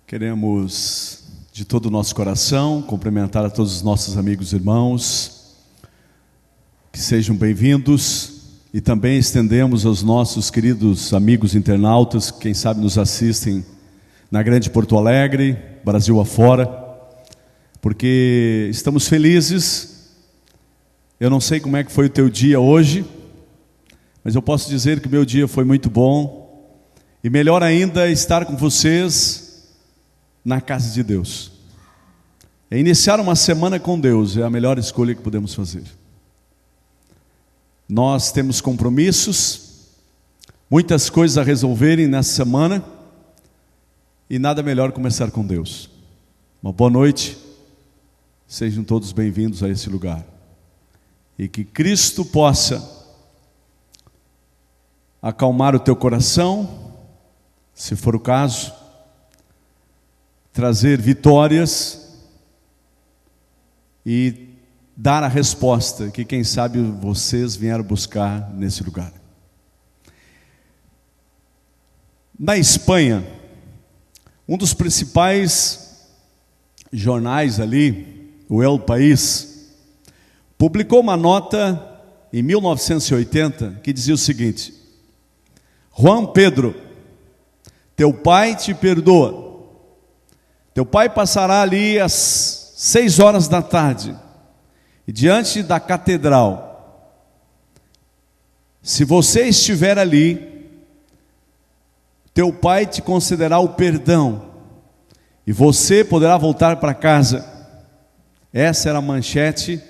Queremos, de todo o nosso coração, cumprimentar a todos os nossos amigos e irmãos, que sejam bem-vindos, e também estendemos aos nossos queridos amigos internautas, que quem sabe nos assistem na grande Porto Alegre, Brasil afora, porque estamos felizes. Eu não sei como é que foi o teu dia hoje, mas eu posso dizer que o meu dia foi muito bom, e melhor ainda estar com vocês na casa de Deus. Iniciar uma semana com Deus é a melhor escolha que podemos fazer. Nós temos compromissos, muitas coisas a resolverem nessa semana, e nada melhor começar com Deus. Uma boa noite, sejam todos bem-vindos a esse lugar, e que Cristo possa acalmar o teu coração, se for o caso, trazer vitórias e dar a resposta que quem sabe vocês vieram buscar nesse lugar. Na Espanha, um dos principais jornais ali, o El País, publicou uma nota em 1980 que dizia o seguinte: Juan Pedro, teu pai te perdoa. Teu pai passará ali às 6 horas da tarde, e diante da catedral, se você estiver ali, teu pai te concederá o perdão, e você poderá voltar para casa. Essa era a manchete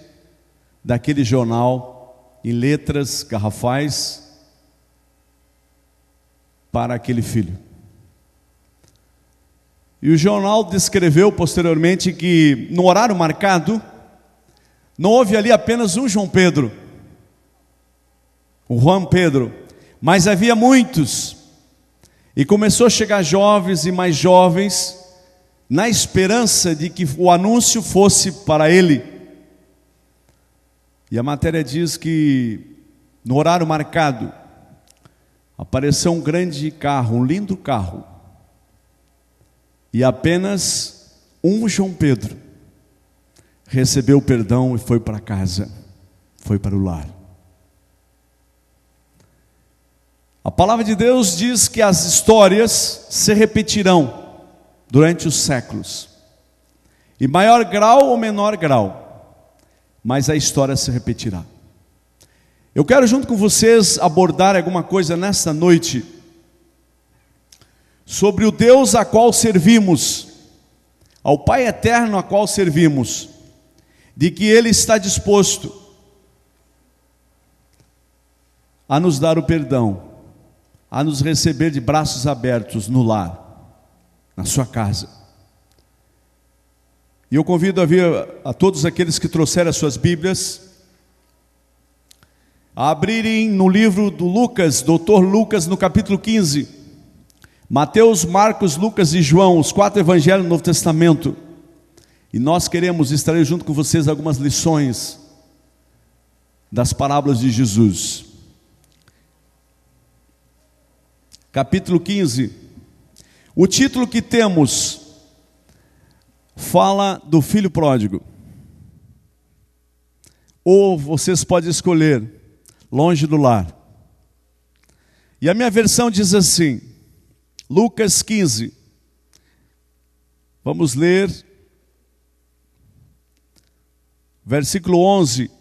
daquele jornal, em letras garrafais, para aquele filho. E o jornal descreveu posteriormente que no horário marcado, não houve ali apenas um João Pedro, o Juan Pedro, mas havia muitos. E começou a chegar jovens e mais jovens, na esperança de que o anúncio fosse para ele. E a matéria diz que no horário marcado, apareceu um grande carro, um lindo carro, e apenas um João Pedro recebeu o perdão e foi para casa, foi para o lar. A palavra de Deus diz que as histórias se repetirão durante os séculos, em maior grau ou menor grau, mas a história se repetirá. Eu quero junto com vocês abordar alguma coisa nesta noite sobre o Deus a qual servimos, ao Pai eterno a qual servimos, de que Ele está disposto a nos dar o perdão, a nos receber de braços abertos no lar, na sua casa. E eu convido a todos aqueles que trouxeram as suas Bíblias, a abrirem no livro do Lucas, Dr. Lucas, no capítulo 15, Mateus, Marcos, Lucas e João, os 4 evangelhos do Novo Testamento. E nós queremos extrair junto com vocês algumas lições das parábolas de Jesus. Capítulo 15. O título que temos fala do filho pródigo. Ou vocês podem escolher, longe do lar. E a minha versão diz assim, Lucas 15, vamos ler, versículo 11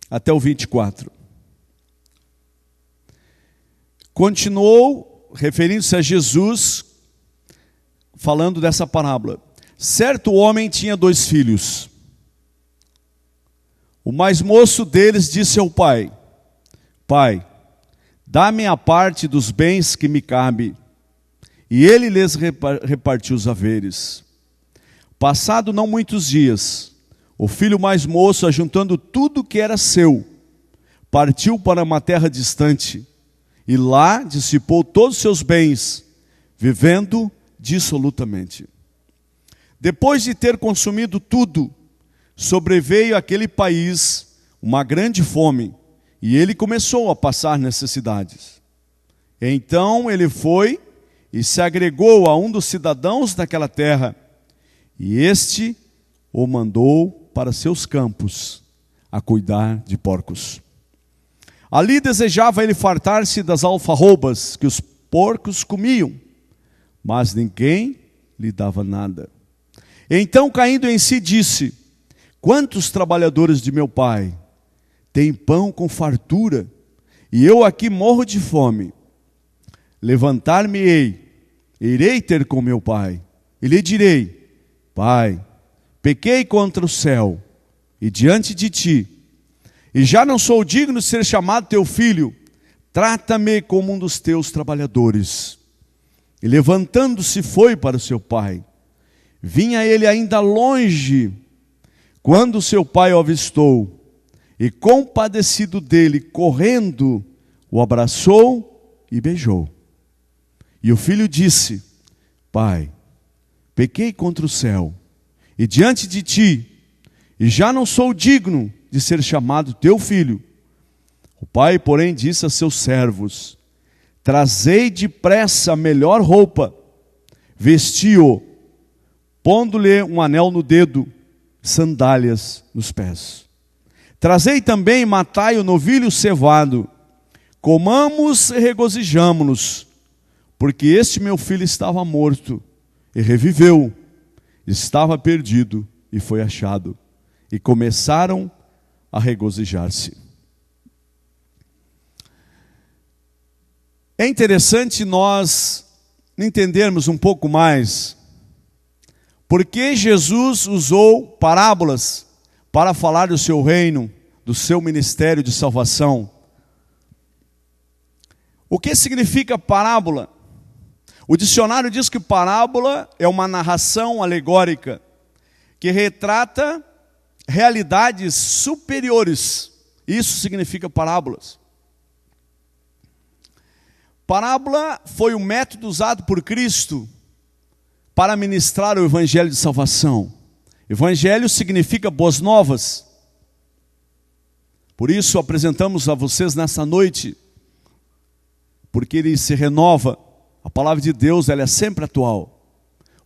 até o 24. Continuou, referindo-se a Jesus, falando dessa parábola. Certo homem tinha 2 filhos. O mais moço deles disse ao pai: Pai, dá-me a parte dos bens que me cabe. E ele lhes repartiu os haveres. Passado não muitos dias, o filho mais moço, ajuntando tudo que era seu, partiu para uma terra distante, e lá dissipou todos os seus bens, vivendo dissolutamente. Depois de ter consumido tudo, sobreveio àquele país uma grande fome, e ele começou a passar necessidades. Então ele foi e se agregou a um dos cidadãos daquela terra, e este o mandou para seus campos a cuidar de porcos. Ali desejava ele fartar-se das alfarrobas que os porcos comiam, mas ninguém lhe dava nada. Então, caindo em si, disse: quantos trabalhadores de meu pai têm pão com fartura, e eu aqui morro de fome? Levantar-me-ei, irei ter com meu pai, e lhe direi: Pai, pequei contra o céu e diante de ti, e já não sou digno de ser chamado teu filho, trata-me como um dos teus trabalhadores. E levantando-se foi para o seu pai. Vinha ele ainda longe, quando seu pai o avistou, e compadecido dele, correndo, o abraçou e beijou. E o filho disse: Pai, pequei contra o céu e diante de ti, e já não sou digno de ser chamado teu filho. O pai, porém, disse a seus servos: trazei depressa a melhor roupa, vesti-o, pondo-lhe um anel no dedo, sandálias nos pés. Trazei também e matai o novilho cevado, comamos e regozijamo-nos, porque este meu filho estava morto e reviveu, estava perdido e foi achado. E começaram a regozijar-se. É interessante nós entendermos um pouco mais por que Jesus usou parábolas para falar do seu reino, do seu ministério de salvação. O que significa parábola? O dicionário diz que parábola é uma narração alegórica que retrata realidades superiores. Isso significa parábolas. Parábola foi o método usado por Cristo para ministrar o evangelho de salvação. Evangelho significa boas novas. Por isso apresentamos a vocês nessa noite, porque ele se renova. A palavra de Deus, ela é sempre atual,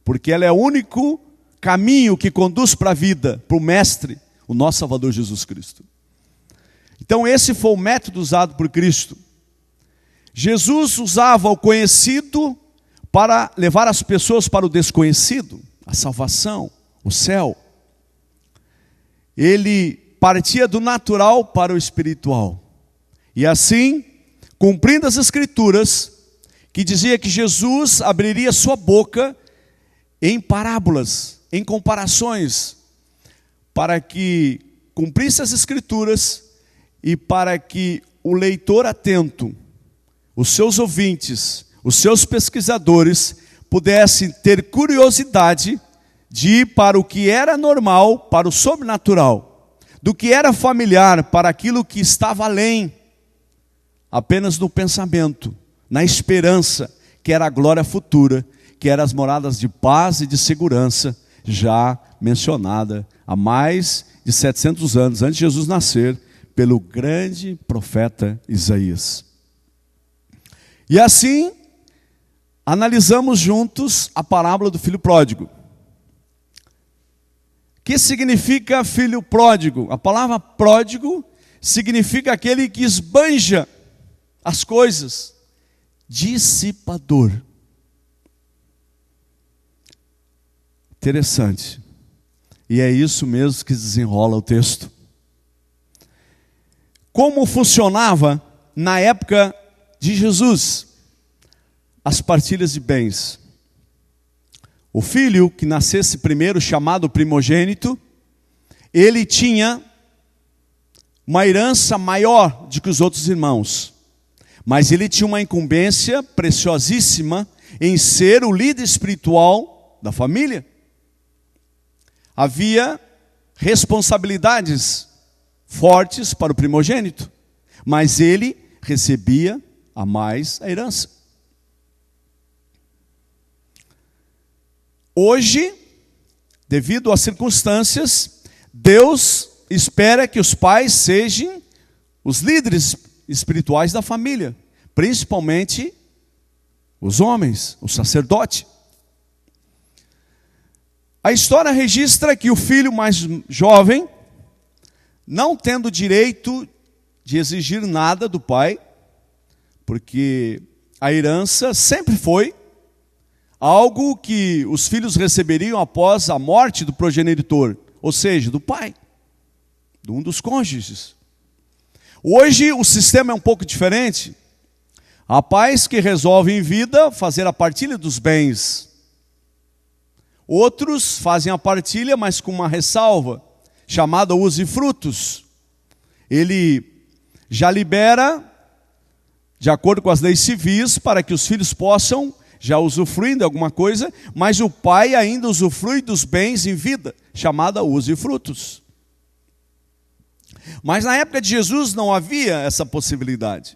porque ela é o único caminho que conduz para a vida, para o Mestre, o nosso Salvador Jesus Cristo. Então esse foi o método usado por Cristo. Jesus usava o conhecido para levar as pessoas para o desconhecido, a salvação, o céu. Ele partia do natural para o espiritual. E assim, cumprindo as Escrituras, que dizia que Jesus abriria sua boca em parábolas, em comparações, para que cumprisse as Escrituras e para que o leitor atento, os seus ouvintes, os seus pesquisadores, pudessem ter curiosidade de ir para o que era normal, para o sobrenatural, do que era familiar, para aquilo que estava além, apenas no pensamento, na esperança, que era a glória futura, que eram as moradas de paz e de segurança, já mencionada há mais de 700 anos, antes de Jesus nascer, pelo grande profeta Isaías. E assim, analisamos juntos a parábola do filho pródigo. O que significa filho pródigo? A palavra pródigo significa aquele que esbanja as coisas, dissipador. Interessante. E é isso mesmo que desenrola o texto. Como funcionava na época de Jesus as partilhas de bens? O filho que nascesse primeiro, chamado primogênito, ele tinha uma herança maior do que os outros irmãos, mas ele tinha uma incumbência preciosíssima em ser o líder espiritual da família. Havia responsabilidades fortes para o primogênito, mas ele recebia a mais a herança. Hoje, devido às circunstâncias, Deus espera que os pais sejam os líderes espirituais da família, principalmente os homens, o sacerdote. A história registra que o filho mais jovem, não tendo direito de exigir nada do pai, porque a herança sempre foi algo que os filhos receberiam após a morte do progenitor, ou seja, do pai, de um dos cônjuges. Hoje o sistema é um pouco diferente. Há pais que resolvem em vida fazer a partilha dos bens. Outros fazem a partilha, mas com uma ressalva, chamada usufrutos. Ele já libera, de acordo com as leis civis, para que os filhos possam já usufruir de alguma coisa, mas o pai ainda usufrui dos bens em vida, chamada usufrutos. Mas na época de Jesus não havia essa possibilidade.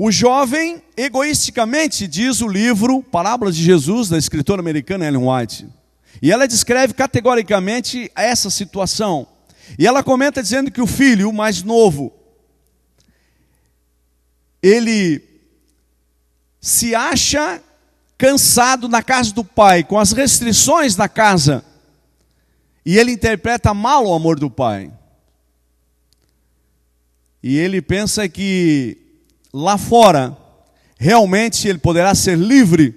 O jovem, egoisticamente, diz o livro Parábolas de Jesus, da escritora americana Ellen White. E ela descreve categoricamente essa situação. E ela comenta dizendo que o filho mais novo, ele se acha cansado na casa do pai, com as restrições da casa. E ele interpreta mal o amor do pai. E ele pensa que lá fora, realmente ele poderá ser livre.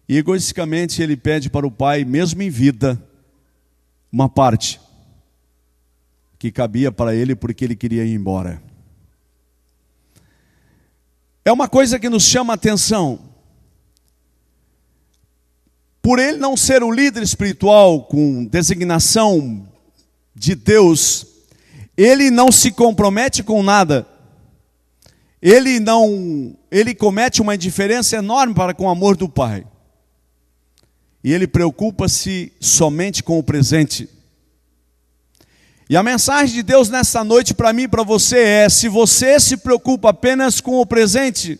E egoisticamente ele pede para o pai, mesmo em vida, uma parte que cabia para ele porque ele queria ir embora. É uma coisa que nos chama a atenção. Por ele não ser um líder espiritual com designação de Deus, ele não se compromete com nada. Ele comete uma indiferença enorme para com o amor do pai. E ele preocupa-se somente com o presente. E a mensagem de Deus nesta noite para mim e para você é: se você se preocupa apenas com o presente,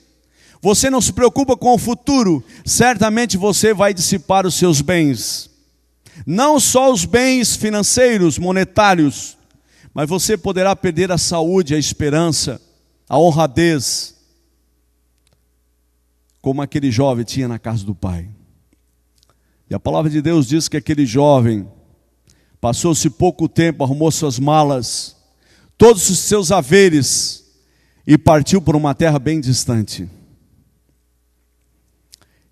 você não se preocupa com o futuro, certamente você vai dissipar os seus bens. Não só os bens financeiros, monetários, mas você poderá perder a saúde, a esperança, a honradez, como aquele jovem tinha na casa do pai. E a palavra de Deus diz que aquele jovem passou-se pouco tempo, arrumou suas malas, todos os seus haveres, e partiu por uma terra bem distante.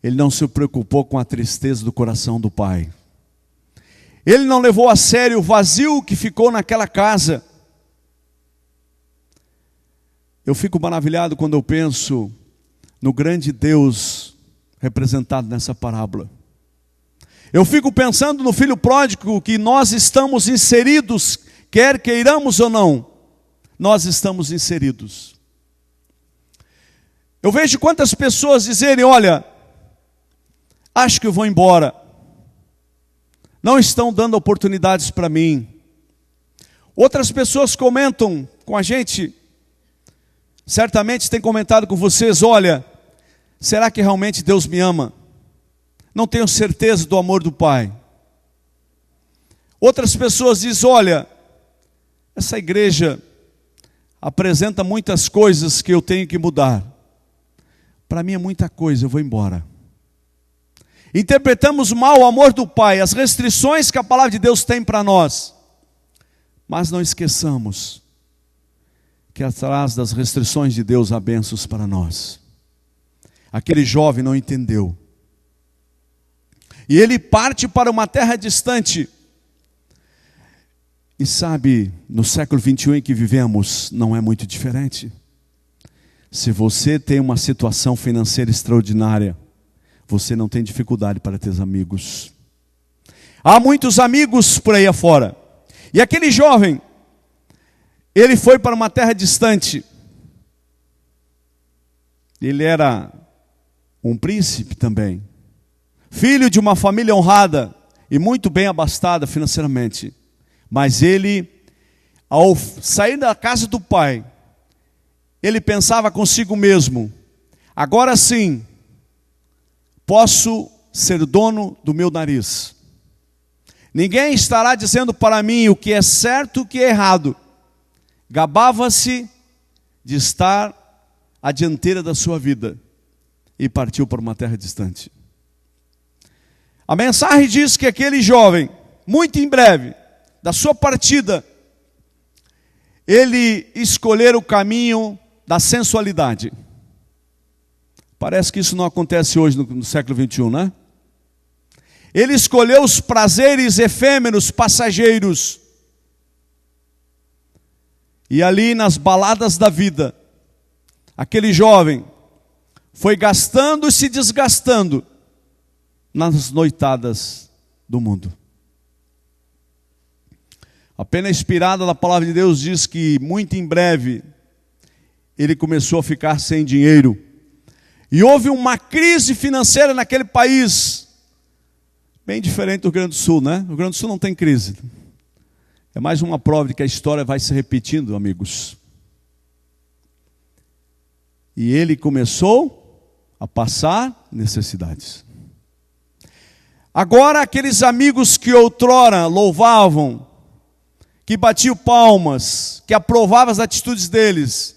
Ele não se preocupou com a tristeza do coração do pai. Ele não levou a sério o vazio que ficou naquela casa. Eu fico maravilhado quando eu penso no grande Deus representado nessa parábola. Eu fico pensando no filho pródigo, que nós estamos inseridos, quer queiramos ou não, nós estamos inseridos. Eu vejo quantas pessoas dizerem: olha, acho que eu vou embora, não estão dando oportunidades para mim. Outras pessoas comentam com a gente, certamente tem comentado com vocês: olha, será que realmente Deus me ama? Não tenho certeza do amor do Pai. Outras pessoas dizem: olha, essa igreja apresenta muitas coisas que eu tenho que mudar. Para mim é muita coisa, eu vou embora. Interpretamos mal o amor do Pai, as restrições que a palavra de Deus tem para nós. Mas não esqueçamos que atrás das restrições de Deus há bênçãos para nós. Aquele jovem não entendeu. E ele parte para uma terra distante. E sabe, no século 21 em que vivemos, não é muito diferente. Se você tem uma situação financeira extraordinária, você não tem dificuldade para ter amigos. Há muitos amigos por aí afora. E aquele jovem, ele foi para uma terra distante. Ele era um príncipe também, filho de uma família honrada e muito bem abastada financeiramente. Mas ele, ao sair da casa do pai, ele pensava consigo mesmo: agora sim, posso ser dono do meu nariz. Ninguém estará dizendo para mim o que é certo e o que é errado. Gabava-se de estar à dianteira da sua vida. e partiu para uma terra distante. A mensagem diz que aquele jovem, muito em breve, da sua partida, ele escolheu o caminho da sensualidade. Parece que isso não acontece hoje no século 21, né? Ele escolheu os prazeres efêmeros, passageiros. E ali nas baladas da vida, aquele jovem foi gastando e se desgastando nas noitadas do mundo. A pena inspirada da palavra de Deus diz que muito em breve ele começou a ficar sem dinheiro. E houve uma crise financeira naquele país, bem diferente do Rio Grande do Sul, né? O Rio Grande do Sul não tem crise. É mais uma prova de que a história vai se repetindo, amigos. E ele começou a passar necessidades. Agora aqueles amigos que outrora louvavam, que batiam palmas, que aprovavam as atitudes deles,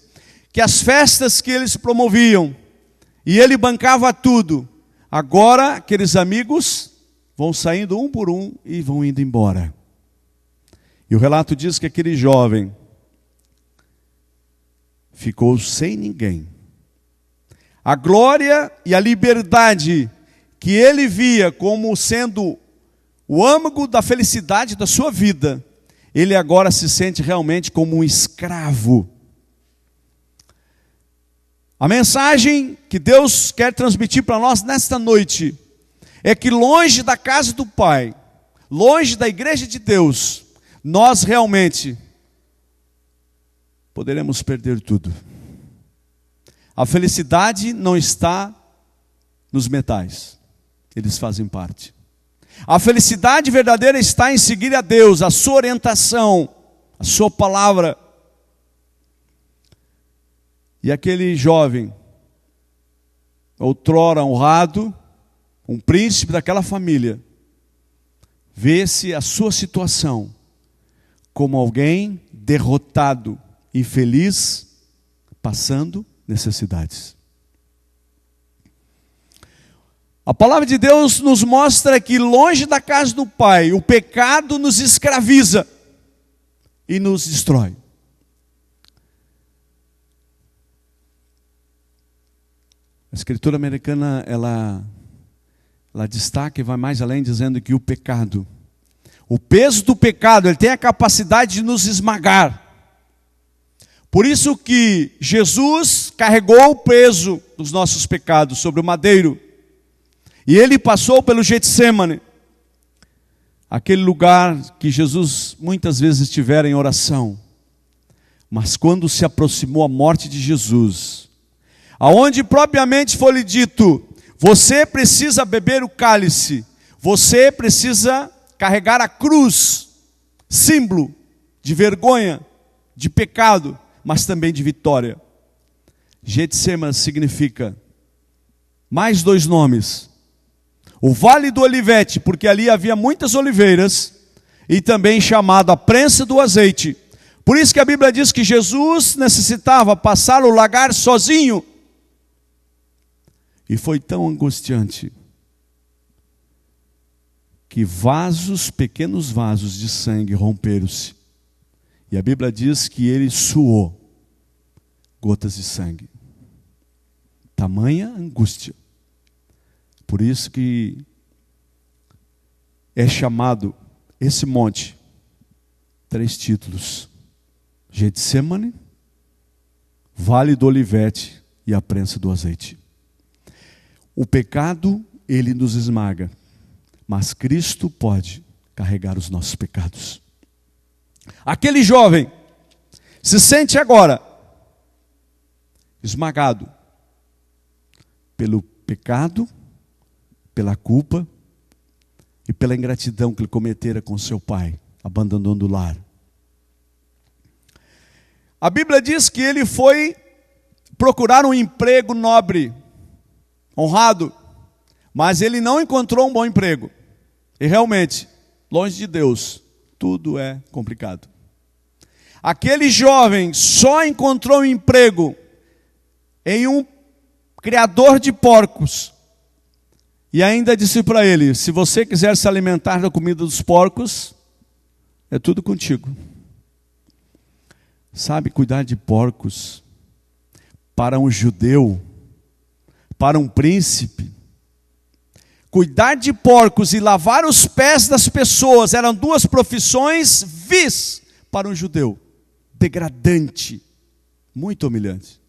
que as festas que eles promoviam, e ele bancava tudo, agora aqueles amigos vão saindo um por um e vão indo embora. E o relato diz que aquele jovem ficou sem ninguém. A glória e a liberdade que ele via como sendo o âmago da felicidade da sua vida, ele agora se sente realmente como um escravo. A mensagem que Deus quer transmitir para nós nesta noite é que longe da casa do Pai, longe da igreja de Deus, nós realmente poderemos perder tudo. A felicidade não está nos metais, eles fazem parte. A felicidade verdadeira está em seguir a Deus, a sua orientação, a sua palavra. E aquele jovem, outrora honrado, um príncipe daquela família, vê-se a sua situação como alguém derrotado, infeliz, passando necessidades. A palavra de Deus nos mostra que longe da casa do Pai, o pecado nos escraviza e nos destrói. A escritura americana, ela destaca e vai mais além, dizendo que o pecado, o peso do pecado, ele tem a capacidade de nos esmagar. Por isso que Jesus carregou o peso dos nossos pecados sobre o madeiro. E ele passou pelo Getsêmani, aquele lugar que Jesus muitas vezes estivera em oração. Mas quando se aproximou a morte de Jesus, aonde propriamente foi lhe dito: você precisa beber o cálice, você precisa carregar a cruz, símbolo de vergonha, de pecado, mas também de vitória. Getsêmani significa mais dois nomes: o Vale do Olivete, porque ali havia muitas oliveiras, e também chamado a prensa do azeite. Por isso que a Bíblia diz que Jesus necessitava passar o lagar sozinho. E foi tão angustiante que vasos, pequenos vasos de sangue romperam-se. E a Bíblia diz que ele suou gotas de sangue. Tamanha angústia. Por isso que é chamado esse monte, 3 títulos: Getsêmani, Vale do Olivete e a prensa do azeite. O pecado, ele nos esmaga, mas Cristo pode carregar os nossos pecados. Aquele jovem se sente agora esmagado pelo pecado, pela culpa e pela ingratidão que ele cometera com seu pai, abandonando o lar. A Bíblia diz que ele foi procurar um emprego nobre, honrado, mas ele não encontrou um bom emprego. E realmente, longe de Deus, tudo é complicado. Aquele jovem só encontrou um emprego em um criador de porcos. E ainda disse para ele: se você quiser se alimentar da comida dos porcos, é tudo contigo. Sabe, cuidar de porcos, para um judeu, para um príncipe, cuidar de porcos e lavar os pés das pessoas eram duas profissões vis para um judeu. Degradante, muito humilhante.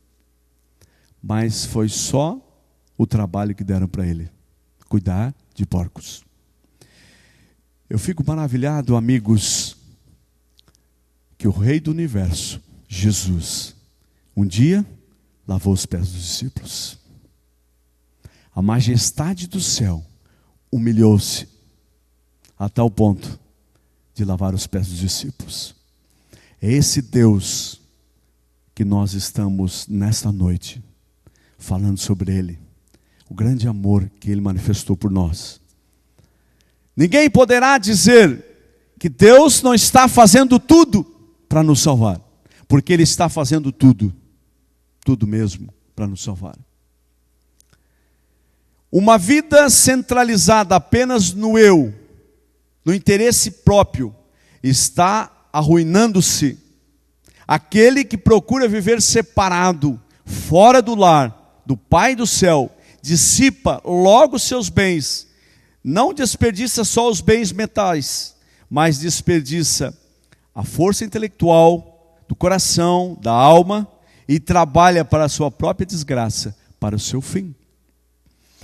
Mas foi só o trabalho que deram para ele: cuidar de porcos. Eu fico maravilhado, amigos, que o Rei do Universo, Jesus, um dia lavou os pés dos discípulos. A majestade do céu humilhou-se a tal ponto de lavar os pés dos discípulos. É esse Deus que nós estamos nesta noite falando sobre Ele, o grande amor que Ele manifestou por nós. Ninguém poderá dizer que Deus não está fazendo tudo para nos salvar, porque Ele está fazendo tudo mesmo para nos salvar. Uma vida centralizada apenas no eu, no interesse próprio, está arruinando-se. Aquele que procura viver separado, fora do lar, do Pai do céu, dissipa logo seus bens, não desperdiça só os bens metais, mas desperdiça a força intelectual do coração, da alma, e trabalha para a sua própria desgraça, para o seu fim.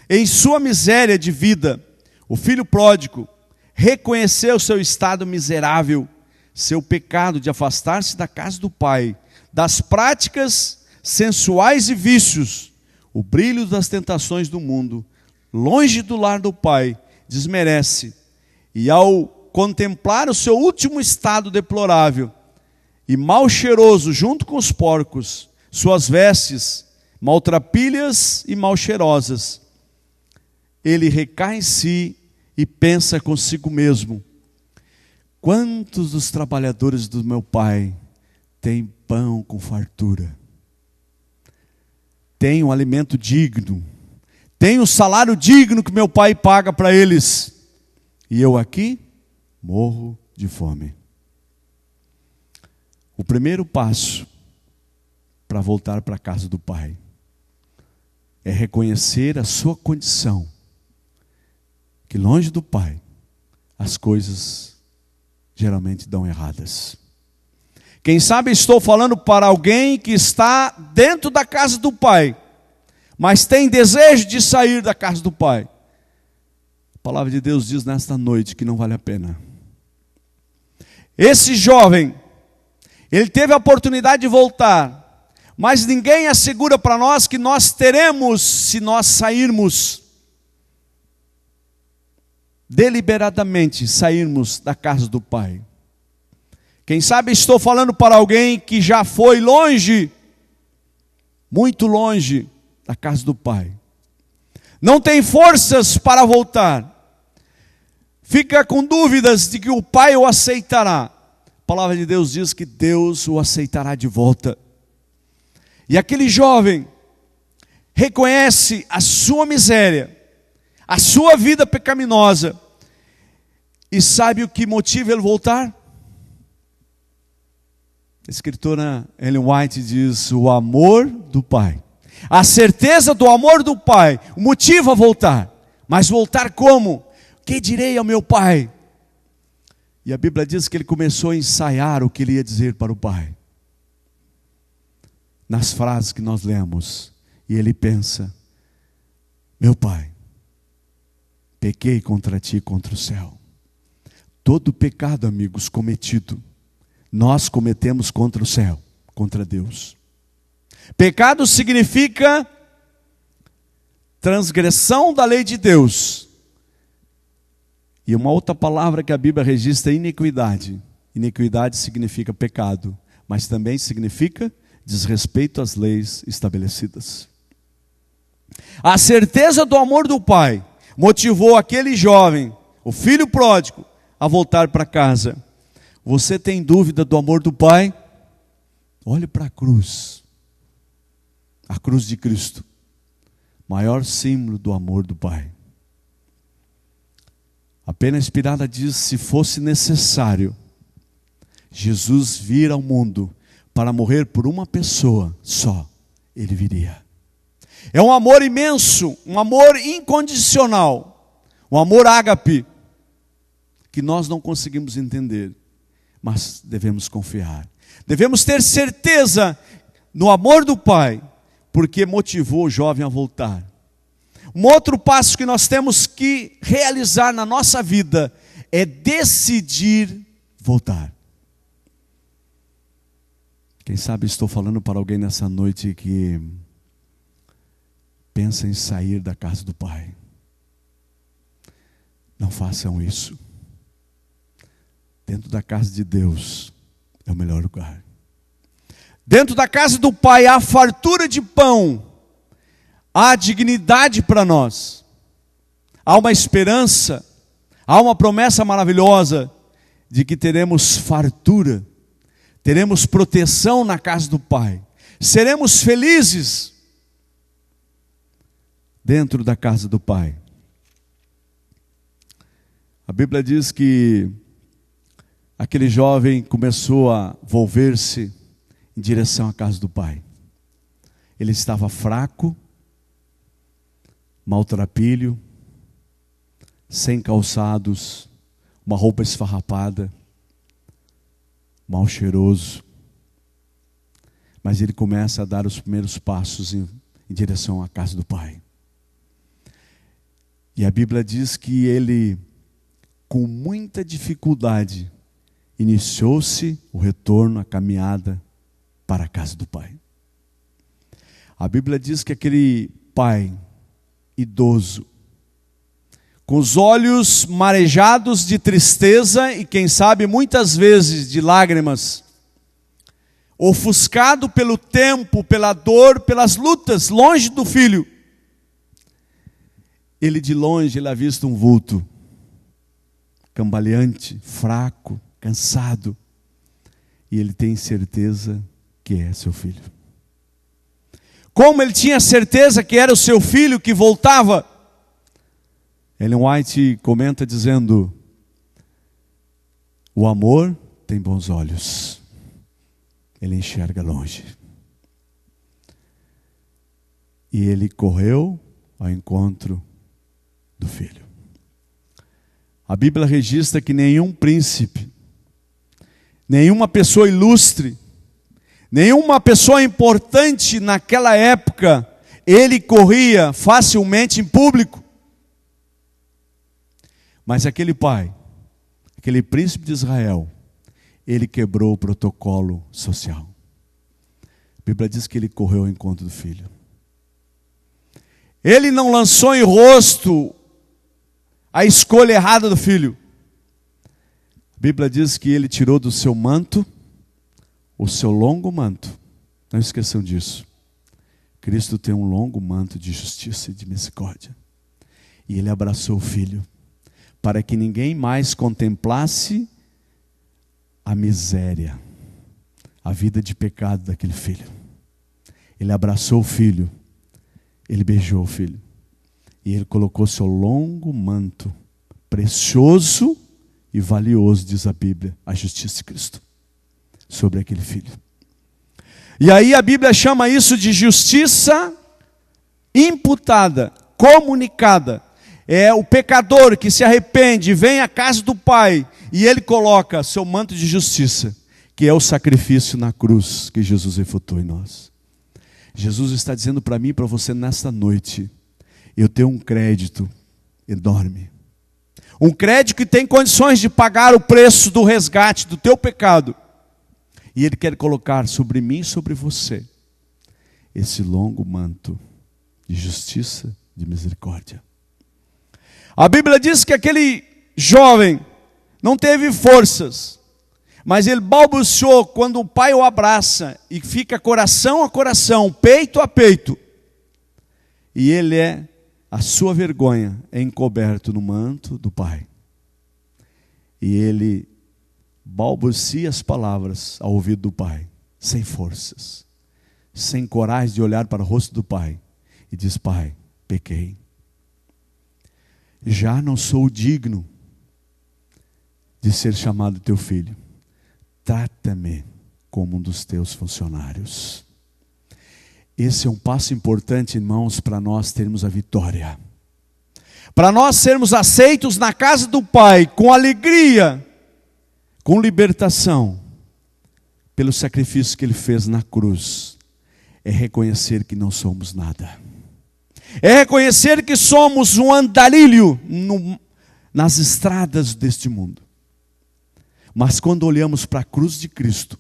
Em sua miséria de vida, o filho pródigo reconheceu seu estado miserável, seu pecado de afastar-se da casa do pai, das práticas sensuais e vícios, o brilho das tentações do mundo, longe do lar do pai, desmerece. E ao contemplar o seu último estado deplorável e mal cheiroso junto com os porcos, suas vestes maltrapilhas e mal cheirosas, ele recai em si e pensa consigo mesmo: quantos dos trabalhadores do meu pai têm pão com fartura, têm um alimento digno, têm um salário digno que meu pai paga para eles, e eu aqui morro de fome. O primeiro passo para voltar para a casa do pai é reconhecer a sua condição, que longe do pai as coisas geralmente dão erradas. Quem sabe estou falando para alguém que está dentro da casa do pai, mas tem desejo de sair da casa do pai. A palavra de Deus diz nesta noite que não vale a pena. Esse jovem, ele teve a oportunidade de voltar, mas ninguém assegura para nós que nós teremos se nós sairmos, deliberadamente sairmos da casa do pai. Quem sabe estou falando para alguém que já foi longe, muito longe da casa do pai, não tem forças para voltar, fica com dúvidas de que o pai o aceitará. A palavra de Deus diz que Deus o aceitará de volta. E aquele jovem reconhece a sua miséria, a sua vida pecaminosa, e sabe o que motiva ele voltar? A escritora Ellen White diz: o amor do pai. A certeza do amor do pai o motiva a voltar. Mas voltar como? Que direi ao meu pai? E a Bíblia diz que ele começou a ensaiar o que ele ia dizer para o pai, nas frases que nós lemos. E ele pensa: meu pai, pequei contra ti e contra o céu. Todo pecado, amigos, cometido, nós cometemos contra o céu, contra Deus. Pecado significa transgressão da lei de Deus. E uma outra palavra que a Bíblia registra é iniquidade. Iniquidade significa pecado, mas também significa desrespeito às leis estabelecidas. A certeza do amor do pai motivou aquele jovem, o filho pródigo, a voltar para casa. Você tem dúvida do amor do pai? Olhe para a cruz de Cristo. maior símbolo do amor do Pai. A pena expirada diz: se fosse necessário Jesus vir ao mundo para morrer por uma pessoa só, Ele viria. É um amor imenso, um amor incondicional, um amor ágape, que nós não conseguimos entender, mas devemos confiar. Devemos ter certeza no amor do Pai, porque motivou o jovem a voltar. Um outro passo que nós temos que realizar na nossa vida é decidir voltar. Quem sabe estou falando para alguém nessa noite que pensa em sair da casa do Pai. Não façam isso. Dentro da casa de Deus é o melhor lugar. Dentro da casa do Pai há fartura de pão, há dignidade para nós, há uma esperança, há uma promessa maravilhosa de que teremos fartura, teremos proteção na casa do Pai, seremos felizes dentro da casa do Pai. A Bíblia diz que aquele jovem começou a volver-se em direção à casa do Pai. Ele estava fraco, maltrapilho, sem calçados, uma roupa esfarrapada, mal cheiroso. Mas ele começa a dar os primeiros passos em direção à casa do Pai. E a Bíblia diz que ele, com muita dificuldade, iniciou-se o retorno, a caminhada para a casa do Pai. A Bíblia diz que aquele pai idoso, com os olhos marejados de tristeza e quem sabe muitas vezes de lágrimas, ofuscado pelo tempo, pela dor, pelas lutas, longe do filho, ele de longe ele avista um vulto, cambaleante, fraco, cansado, e ele tem certeza que é seu filho. Como ele tinha certeza que era o seu filho que voltava, Ellen White comenta dizendo: o amor tem bons olhos, ele enxerga longe. E ele correu ao encontro do filho. A Bíblia registra que nenhum príncipe, nenhuma pessoa ilustre, nenhuma pessoa importante naquela época, ele corria facilmente em público. Mas aquele pai, aquele príncipe de Israel, ele quebrou o protocolo social. A Bíblia diz que ele correu ao encontro do filho. Ele não lançou em rosto a escolha errada do filho. A Bíblia diz que ele tirou do seu manto, o seu longo manto. Não esqueçam disso. Cristo tem um longo manto de justiça e de misericórdia. E ele abraçou o filho, para que ninguém mais contemplasse a miséria, a vida de pecado daquele filho. Ele abraçou o filho, ele beijou o filho, e ele colocou seu longo manto, precioso e valioso, diz a Bíblia, a justiça de Cristo, sobre aquele filho. E aí a Bíblia chama isso de justiça imputada, comunicada. É o pecador que se arrepende, vem à casa do Pai, e ele coloca seu manto de justiça, que é o sacrifício na cruz que Jesus efetuou em nós. Jesus está dizendo para mim e para você nesta noite: eu tenho um crédito enorme, um crédito que tem condições de pagar o preço do resgate do teu pecado, e Ele quer colocar sobre mim e sobre você esse longo manto de justiça, de misericórdia. A Bíblia diz que aquele jovem não teve forças, mas ele balbuciou quando o pai o abraça e fica coração a coração, peito a peito. E ele a sua vergonha é encoberto no manto do pai. E ele balbucia as palavras ao ouvido do pai, sem forças, sem coragem de olhar para o rosto do pai. E diz: Pai, pequei. Já não sou digno de ser chamado teu filho. Trata-me como um dos teus funcionários. Esse é um passo importante, irmãos, para nós termos a vitória. Para nós sermos aceitos na casa do Pai, com alegria, com libertação, pelo sacrifício que Ele fez na cruz. É reconhecer que não somos nada. É reconhecer que somos um andarilho nas estradas deste mundo. Mas quando olhamos para a cruz de Cristo,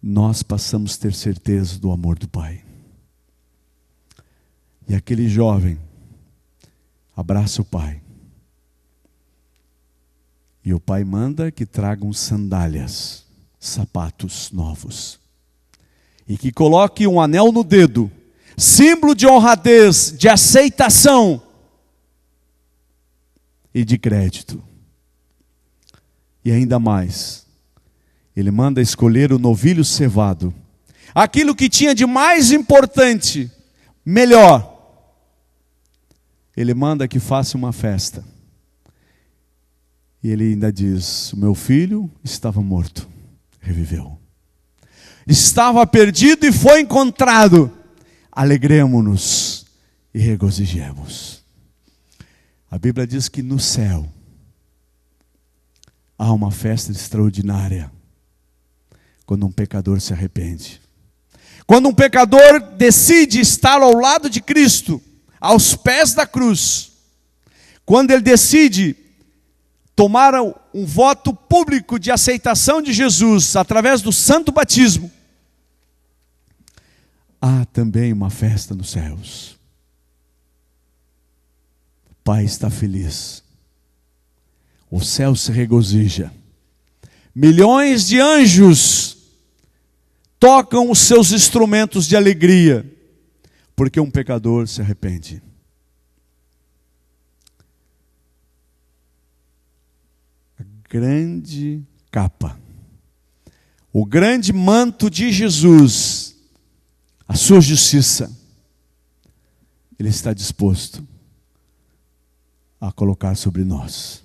nós passamos a ter certeza do amor do Pai. E aquele jovem abraça o Pai. E o Pai manda que tragam sandálias, sapatos novos. E que coloque um anel no dedo, símbolo de honradez, de aceitação e de crédito. E ainda mais, Ele manda escolher o novilho cevado, aquilo que tinha de mais importante, melhor. Ele manda que faça uma festa. E Ele ainda diz: o meu filho estava morto, reviveu. Estava perdido e foi encontrado. Alegremo-nos e regozijemos. A Bíblia diz que no céu há uma festa extraordinária quando um pecador se arrepende. Quando um pecador decide estar ao lado de Cristo, aos pés da cruz. Quando ele decide tomar um voto público de aceitação de Jesus através do santo batismo, há também uma festa nos céus. O Pai está feliz. O céu se regozija. Milhões de anjos tocam os seus instrumentos de alegria, porque um pecador se arrepende. A grande capa, o grande manto de Jesus, a sua justiça, Ele está disposto a colocar sobre nós.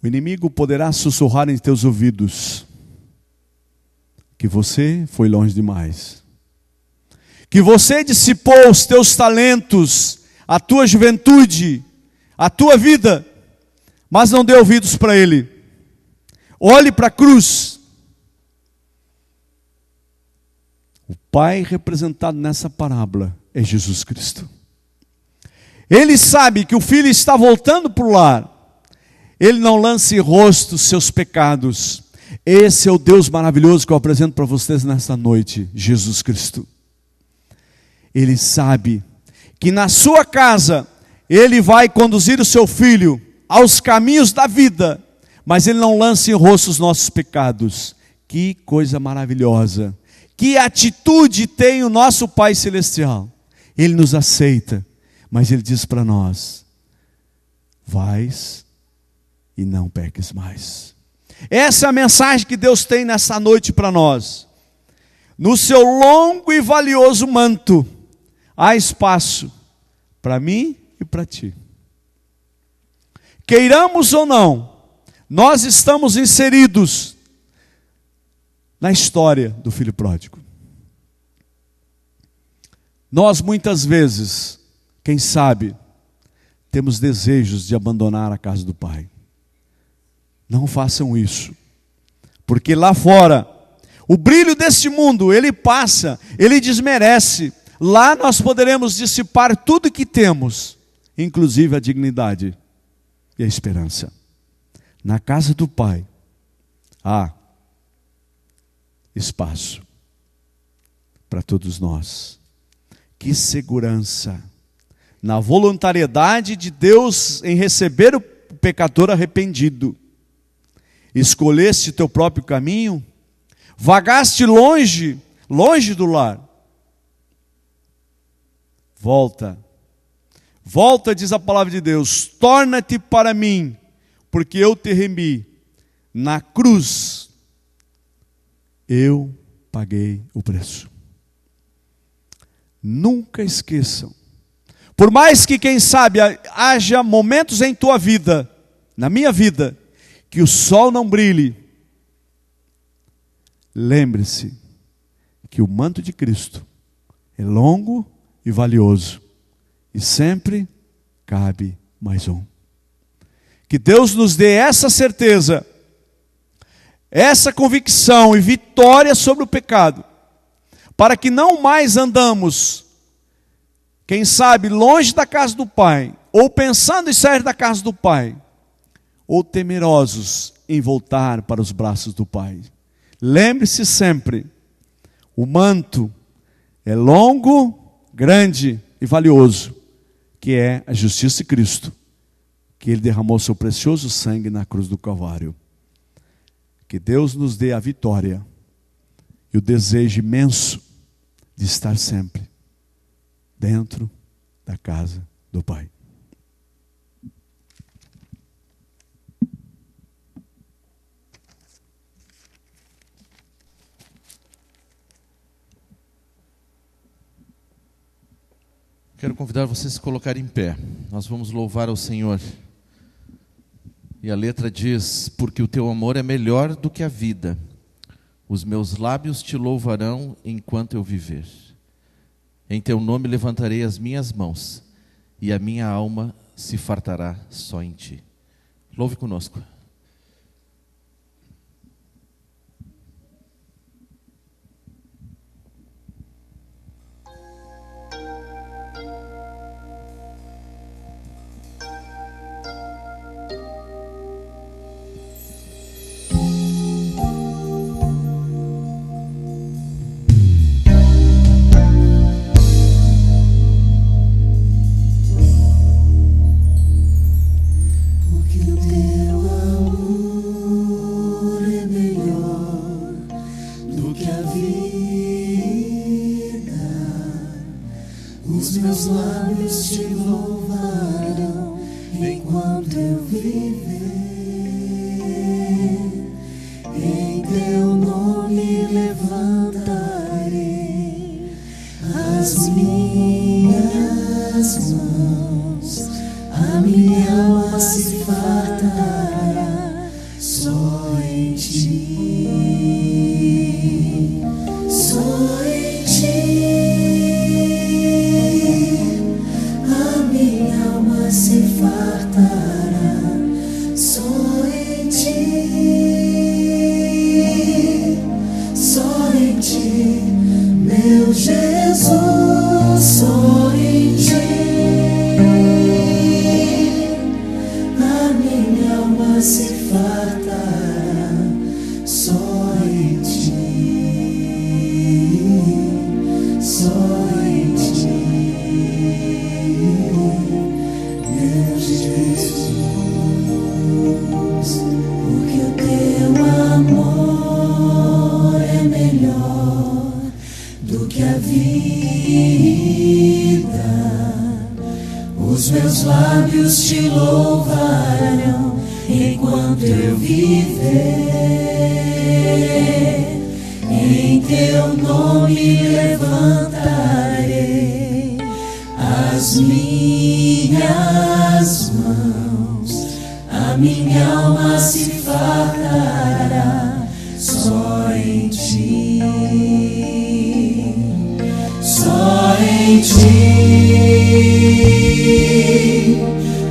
O inimigo poderá sussurrar em teus ouvidos que você foi longe demais, que você dissipou os teus talentos, a tua juventude, a tua vida, mas não dê ouvidos para ele. Olhe para a cruz. O Pai representado nessa parábola é Jesus Cristo. Ele sabe que o filho está voltando para o lar. Ele não lança em rosto os seus pecados. Esse é o Deus maravilhoso que eu apresento para vocês nesta noite, Jesus Cristo. Ele sabe que na sua casa, Ele vai conduzir o seu filho aos caminhos da vida, mas Ele não lança em rosto os nossos pecados. Que coisa maravilhosa! Que atitude tem o nosso Pai Celestial! Ele nos aceita, mas Ele diz para nós: vais e não peques mais. Essa é a mensagem que Deus tem nessa noite para nós. No seu longo e valioso manto, há espaço para mim e para ti. Queiramos ou não, nós estamos inseridos na história do filho pródigo. Nós muitas vezes, quem sabe, temos desejos de abandonar a casa do Pai. Não façam isso, porque lá fora, o brilho deste mundo, ele passa, ele desmerece. Lá nós poderemos dissipar tudo que temos, inclusive a dignidade e a esperança. Na casa do Pai, há espaço para todos nós. Que segurança na voluntariedade de Deus em receber o pecador arrependido. Escolheste teu próprio caminho, vagaste longe do lar. Volta, diz a palavra de Deus, torna-te para mim, porque eu te remi. Na cruz, eu paguei o preço. Nunca esqueçam. Por mais que, quem sabe, haja momentos em tua vida, na minha vida, que o sol não brilhe, lembre-se que o manto de Cristo é longo e valioso, e sempre cabe mais um. Que Deus nos dê essa certeza, essa convicção e vitória sobre o pecado, para que não mais andamos, quem sabe, longe da casa do Pai, ou pensando em sair da casa do Pai, ou temerosos em voltar para os braços do Pai. Lembre-se sempre, o manto é longo, grande e valioso, que é a justiça de Cristo, que Ele derramou seu precioso sangue na cruz do Calvário. Que Deus nos dê a vitória e o desejo imenso de estar sempre dentro da casa do Pai. Quero convidar você a se colocar em pé. Nós vamos louvar ao Senhor. E a letra diz: porque o teu amor é melhor do que a vida. Os meus lábios te louvarão enquanto eu viver. Em teu nome levantarei as minhas mãos, e a minha alma se fartará só em ti. Louve conosco. Os meus lábios te louvarão enquanto eu viver. Em teu nome levantarei as minhas mãos. A minha alma se fartará só em ti. Só em ti. Se fartará só em ti, só em ti, meu Jesus, só em ti. A minha alma se fartará só em ti, só em ti. Jesus, porque o teu amor é melhor do que a vida. Os meus lábios te louvarão enquanto eu viver. Em teu nome levantarei as minhas mãos, a minha alma se fartará só em ti, só em ti.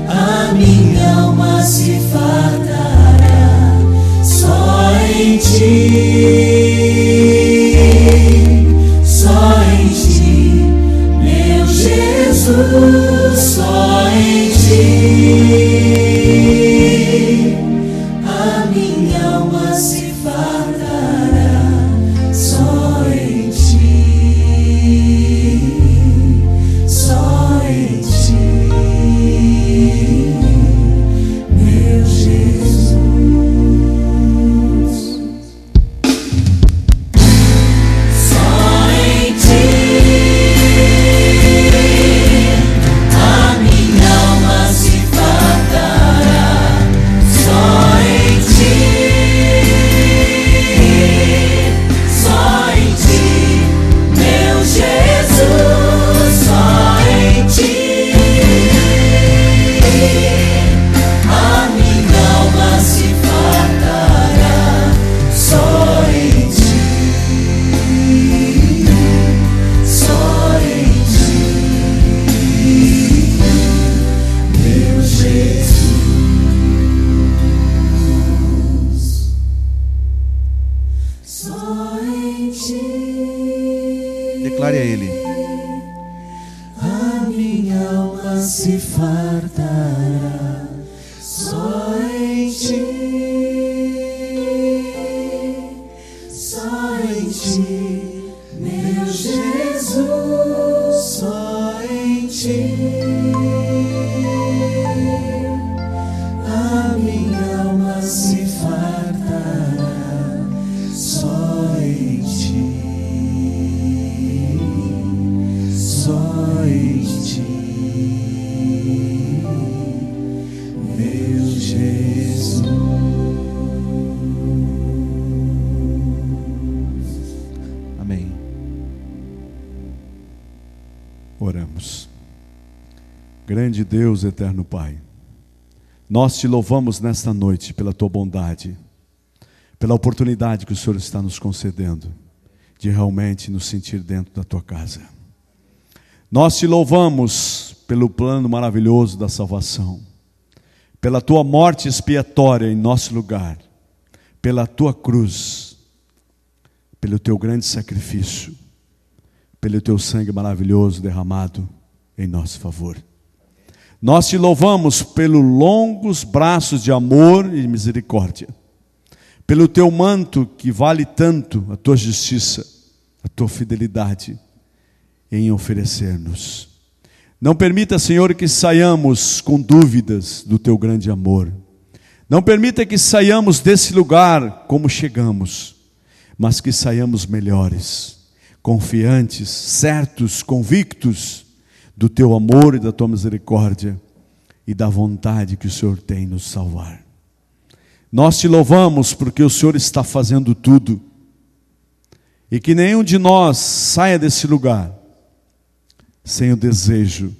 A minha alma se fartará só em ti, só em ti, meu Jesus, só em ti. A minha alma se fartará só em ti, só em ti, meu Jesus. Só em ti. A minha alma se fartará minha alma se fartará só em ti, só em ti, meu Jesus, só em ti. A minha alma se fartará só em ti, só em ti, meu Jesus. Amém. Oramos. Grande Deus, eterno Pai, nós te louvamos nesta noite pela tua bondade, pela oportunidade que o Senhor está nos concedendo de realmente nos sentir dentro da tua casa. Nós te louvamos pelo plano maravilhoso da salvação, pela tua morte expiatória em nosso lugar, pela tua cruz, pelo teu grande sacrifício, pelo teu sangue maravilhoso derramado em nosso favor. Nós te louvamos pelos longos braços de amor e misericórdia, pelo teu manto que vale tanto, a tua justiça, a tua fidelidade em oferecer-nos. Não permita, Senhor, que saiamos com dúvidas do teu grande amor. Não permita que saiamos desse lugar como chegamos, mas que saiamos melhores, confiantes, certos, convictos do teu amor e da tua misericórdia e da vontade que o Senhor tem nos salvar. Nós te louvamos porque o Senhor está fazendo tudo e que nenhum de nós saia desse lugar sem o desejo,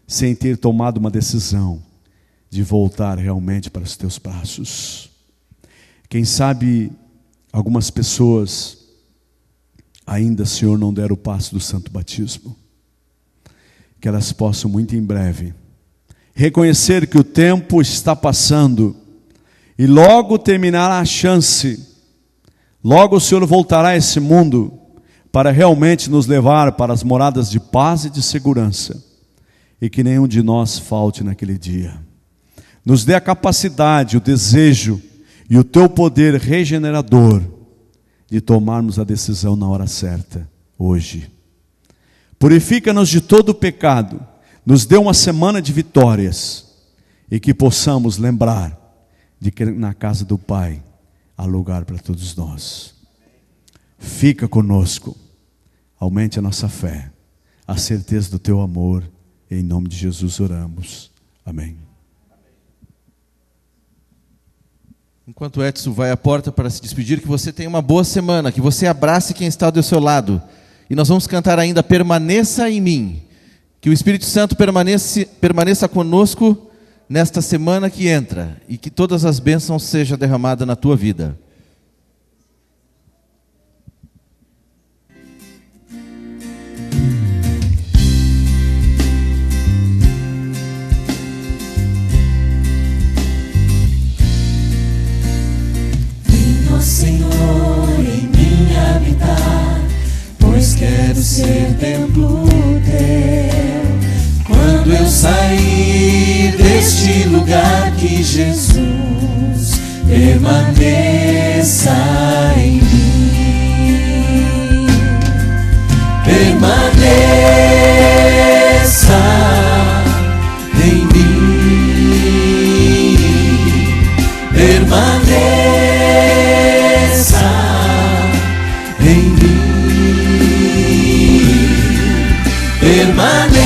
sem ter tomado uma decisão de voltar realmente para os teus braços. Quem sabe algumas pessoas ainda, Senhor, não deram o passo do santo batismo. Que elas possam muito em breve reconhecer que o tempo está passando e logo terminará a chance, logo o Senhor voltará a esse mundo para realmente nos levar para as moradas de paz e de segurança, e que nenhum de nós falte naquele dia. Nos dê a capacidade, o desejo e o teu poder regenerador de tomarmos a decisão na hora certa, hoje. Purifica-nos de todo o pecado, nos dê uma semana de vitórias e que possamos lembrar de que na casa do Pai há lugar para todos nós. Fica conosco, aumente a nossa fé, a certeza do teu amor, em nome de Jesus oramos. Amém. Enquanto o Edson vai à porta para se despedir, que você tenha uma boa semana, que você abrace quem está do seu lado. E nós vamos cantar ainda Permaneça em Mim. Que o Espírito Santo permaneça conosco nesta semana que entra. E que todas as bênçãos sejam derramadas na tua vida. Venha, ó Senhor, em mim habitar, pois quero ser templo teu. Quando eu sair deste lugar, que Jesus permaneça em mim. Permaneça em mim. Permaneça em mim. Permaneça